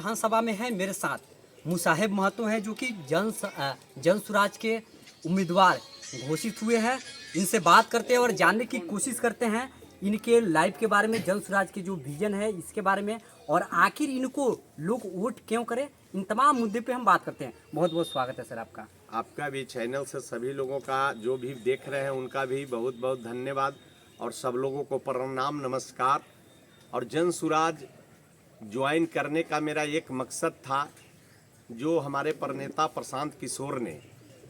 विधानसभा में है मेरे साथ मुसाहिब महतो हैं, जो कि जन स्वराज के उम्मीदवार घोषित हुए हैं। इनसे बात करते हैं और जानने की कोशिश करते हैं इनके लाइफ के बारे में, जन स्वराज के जो विजन है इसके बारे में, और आखिर इनको लोग वोट क्यों करें, इन तमाम मुद्दे पे हम बात करते हैं। बहुत बहुत स्वागत है सर आपका। आपका भी चैनल से सभी लोगों का जो भी देख रहे हैं उनका भी बहुत बहुत धन्यवाद और सब लोगों को प्रणाम नमस्कार। और जन स्वराज ज्वाइन करने का मेरा एक मकसद था, जो हमारे प्रणेता प्रशांत किशोर ने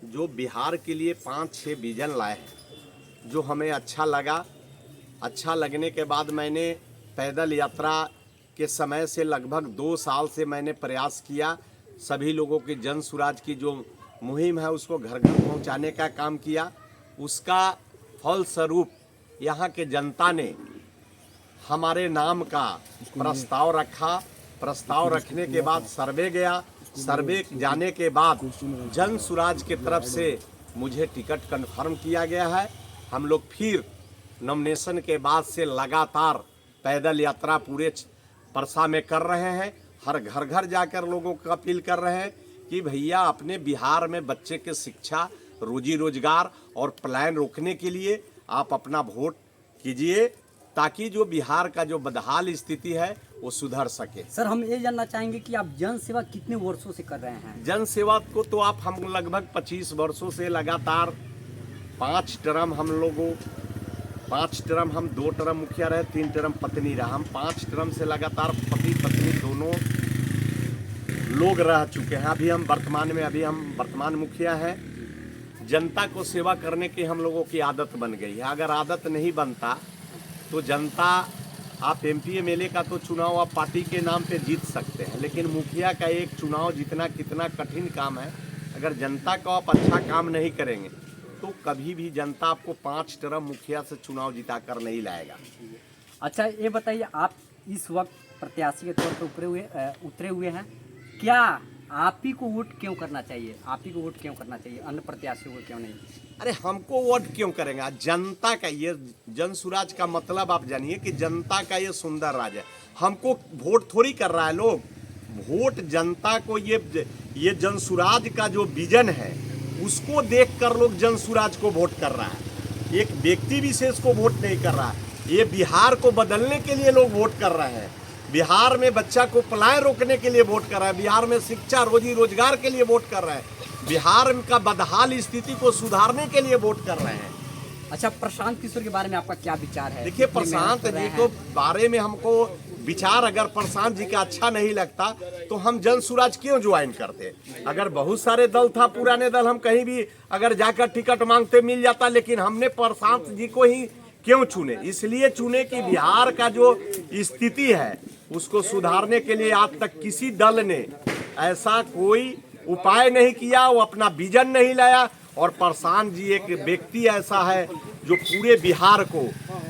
जो बिहार के लिए 5-6 विजन लाए हैं, जो हमें अच्छा लगा। अच्छा लगने के बाद मैंने पैदल यात्रा के समय से लगभग 2 साल से मैंने प्रयास किया, सभी लोगों की जन स्वराज की जो मुहिम है उसको घर घर पहुंचाने का काम किया। उसका फलस्वरूप यहाँ के जनता ने हमारे नाम का प्रस्ताव रखा। प्रस्ताव रखने के बाद सर्वे गया। सर्वे जाने के बाद जन स्वराज की तरफ से मुझे टिकट कन्फर्म किया गया है। हम लोग फिर नॉमिनेशन के बाद से लगातार पैदल यात्रा पूरे परसा में कर रहे हैं। हर घर घर जाकर लोगों को अपील कर रहे हैं कि भैया अपने बिहार में बच्चे के शिक्षा, रोजी रोजगार और पलायन रोकने के लिए आप अपना वोट कीजिए, ताकि जो बिहार का जो बदहाल स्थिति है वो सुधर सके। सर हम ये जानना चाहेंगे कि आप जन सेवा कितने वर्षों से कर रहे हैं? जन सेवा को तो आप हम लगभग 25 वर्षों से लगातार 5 टर्म हम लोगों 5 टर्म हम 2 टर्म मुखिया रहे, 3 टर्म पत्नी रहा। हम 5 टर्म से लगातार पति पत्नी दोनों लोग रह चुके हैं। अभी हम वर्तमान मुखिया हैं। जनता को सेवा करने की हम लोगों की आदत बन गई है। अगर आदत नहीं बनता तो जनता, आप एमपी एमएलए का तो चुनाव आप पार्टी के नाम पे जीत सकते हैं, लेकिन मुखिया का एक चुनाव जीतना कितना कठिन काम है। अगर जनता को आप अच्छा काम नहीं करेंगे तो कभी भी जनता आपको 5 टर्म मुखिया से चुनाव जिता कर नहीं लाएगा। अच्छा ये बताइए, आप इस वक्त प्रत्याशी के तौर पर उतरे हुए हैं, क्या आप ही को वोट क्यों करना चाहिए? आप ही को वोट क्यों करना चाहिए, अन्य प्रत्याशियों को क्यों नहीं? अरे हमको वोट क्यों करेंगे? जनता का ये जन स्वराज का मतलब आप जानिए कि जनता का ये सुंदर राज है। हमको वोट थोड़ी कर रहा है लोग, वोट जनता को ये जन स्वराज का जो विजन है उसको देखकर लोग जन स्वराज को वोट कर रहा है। एक व्यक्ति विशेष को वोट नहीं कर रहा है। ये बिहार को बदलने के लिए लोग वोट कर रहे हैं। बिहार में बच्चा को पलायन रोकने के लिए वोट कर रहा है। बिहार में शिक्षा, रोजी रोजगार के लिए वोट कर रहे हैं। बिहार का बदहाल स्थिति को सुधारने के लिए वोट कर रहे हैं। अच्छा, प्रशांत किशोर के बारे में आपका क्या विचार है? देखिए, प्रशांत जी को बारे में हमको विचार, अगर प्रशांत जी का अच्छा नहीं लगता तो हम जन स्वराज क्यों ज्वाइन करते? अगर बहुत सारे दल था, पुराने दल, हम कहीं भी अगर जाकर टिकट मांगते मिल जाता, लेकिन हमने प्रशांत जी को ही क्यों चुने? इसलिए चुने कि बिहार का जो स्थिति है उसको सुधारने के लिए आज तक किसी दल ने ऐसा कोई उपाय नहीं किया, वो अपना विजन नहीं लाया। और प्रशांत जी एक व्यक्ति ऐसा है जो पूरे बिहार को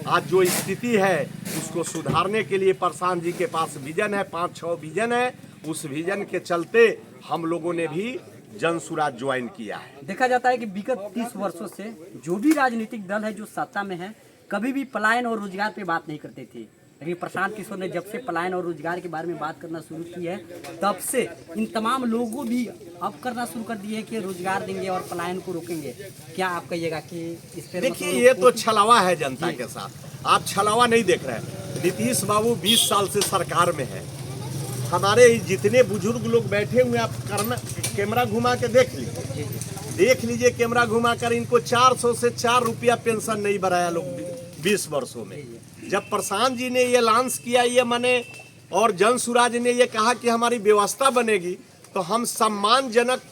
आज जो स्थिति है उसको सुधारने के लिए प्रशांत जी के पास विजन है, 5-6 विजन है। उस विजन के चलते हम लोगों ने भी जन स्वराज ज्वाइन किया है। देखा जाता है कि विगत 30 वर्षों से जो भी राजनीतिक दल है जो सत्ता में है, कभी भी पलायन और रोजगार पे बात नहीं करते थे, लेकिन प्रशांत किशोर ने जब से पलायन और रोजगार के बारे में बात करना शुरू की है, तब से इन तमाम लोगों भी अब करना शुरू कर दिए कि रोजगार देंगे और पलायन को रोकेंगे। क्या आप कहिएगा कि इस पे? देखिए, ये तो छलावा है जनता के साथ। आप छलावा नहीं देख रहे हैं। नीतीश बाबू 20 साल से सरकार में है। हमारे जितने बुजुर्ग लोग बैठे हुए, आप कैमरा घुमा के देख लीजिए कैमरा घुमा कर, इनको 400 से 4 रुपया पेंशन नहीं बढ़ाया लोग 20 वर्षों में। जब प्रशांत जी ने ये लॉन्च किया ये मने, और जन स्वराज ने ये कहा कि हमारी व्यवस्था बनेगी, तो हम सम्मानजनक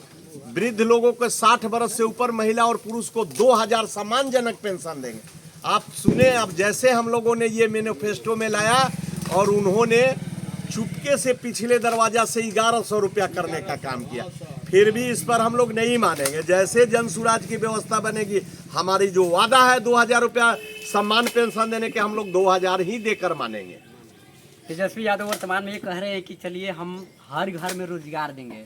वृद्ध लोगों को 60 वर्ष से ऊपर महिला और पुरुष को 2000 सम्मानजनक पेंशन देंगे। आप सुने, अब जैसे हम लोगों ने ये मैनिफेस्टो में लाया और उन्होंने चुपके से पिछले दरवाजा से 1100 रुपया करने का काम किया, फिर भी इस पर हम लोग नहीं मानेंगे। जैसे जन स्वराज की व्यवस्था बनेगी, हमारी जो वादा है 2000 रुपया सम्मान पेंशन देने के, हम लोग 2000 ही देकर मानेंगे। तेजस्वी यादव वर्तमान में ये कह रहे हैं कि चलिए हम हर घर में रोजगार देंगे,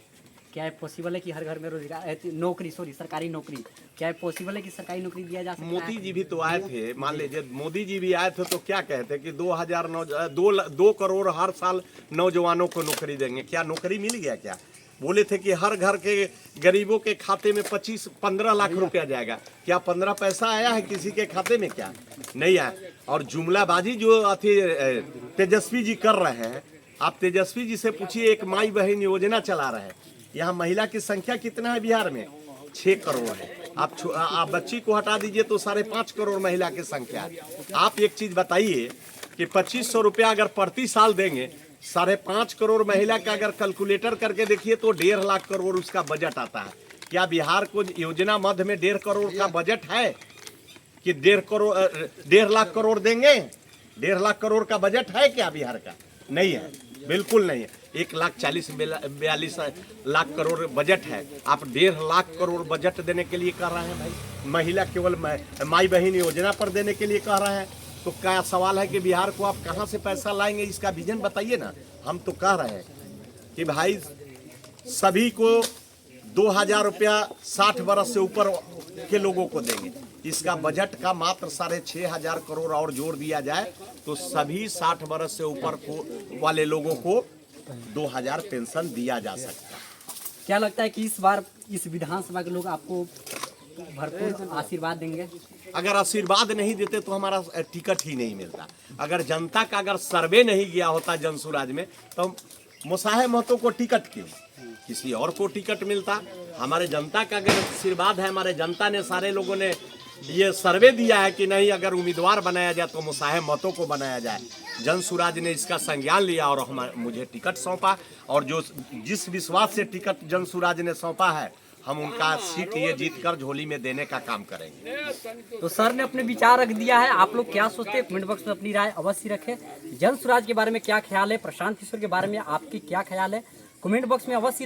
क्या है पॉसिबल है कि हर घर में रोजगार नौकरी सरकारी नौकरी, क्या है पॉसिबल है कि सरकारी नौकरी दिया जा सकता मोदी है? जी भी तो आए थे, मान लीजिए मोदी जी भी आए थे तो क्या कहते कि 2 करोड़ हर साल नौजवानों को नौकरी देंगे। क्या नौकरी मिल गया? क्या बोले थे कि हर घर के गरीबों के खाते में 15 लाख रुपया जाएगा। क्या 15 पैसा आया है किसी के खाते में? क्या नहीं आया। और जुमलाबाजी जो तेजस्वी जी कर रहे हैं, आप तेजस्वी जी से पूछिए, एक माई बहन योजना चला रहे हैं। यहाँ महिला की संख्या कितना है बिहार में? 6 करोड़ है। आप बच्ची को हटा दीजिए तो 5.5 करोड़ महिला की संख्या है। आप एक चीज बताइए कि 2500 रुपया अगर प्रति साल देंगे, 5.5 करोड़ महिला का अगर कैलकुलेटर करके देखिए तो 1.5 लाख करोड़ उसका बजट आता है। क्या बिहार को योजना मध्य में 1.5 करोड़ का बजट है कि 1.5 लाख करोड़ देंगे? 1.5 लाख करोड़ का बजट है क्या बिहार का? नहीं है, बिल्कुल नहीं है। 1,40,42 लाख करोड़ बजट है। आप 1.5 लाख करोड़ बजट देने के लिए कह रहे हैं भाई। महिला केवल माई बहन योजना पर देने के लिए कह रहे हैं। तो क्या सवाल है कि बिहार को आप कहां से पैसा लाएंगे? इसका विजन बताइए ना। हम तो कह रहे हैं कि भाई सभी को 2,000 रुपया 60 वर्ष से ऊपर के लोगों को देंगे। इसका बजट का मात्र 6,500 करोड़ और जोड़ दिया जाए तो सभी 60 वर्ष से ऊपर को वाले लोगों को 2,000 पेंशन दिया जा सकता है। क्या लगता है कि इस बार इस विधानसभा के लोग आपको भरपूर आशीर्वाद देंगे? अगर आशीर्वाद नहीं देते तो हमारा टिकट ही नहीं मिलता। अगर जनता का अगर सर्वे नहीं गया होता जनसुराज में तो मुसाहिब महतो को टिकट क्यों, किसी और को टिकट मिलता। हमारे जनता का अगर आशीर्वाद है, हमारे जनता ने सारे लोगों ने ये सर्वे दिया है कि नहीं अगर उम्मीदवार बनाया जाए तो मुसाहिब महतो को बनाया जाए। जनसुराज ने इसका संज्ञान लिया और मुझे टिकट सौंपा। और जो जिस विश्वास से टिकट जनसुराज ने सौंपा है, हम उनका सीट ये जीतकर झोली में देने का काम करेंगे। तो सर ने अपने विचार रख दिया है। आप लोग क्या सोचते हैं? कमेंट बॉक्स में अपनी राय अवश्य रखें। जनसुराज के बारे में क्या ख्याल है, प्रशांत किशोर के बारे में आपकी क्या ख्याल है, कमेंट बॉक्स में अवश्य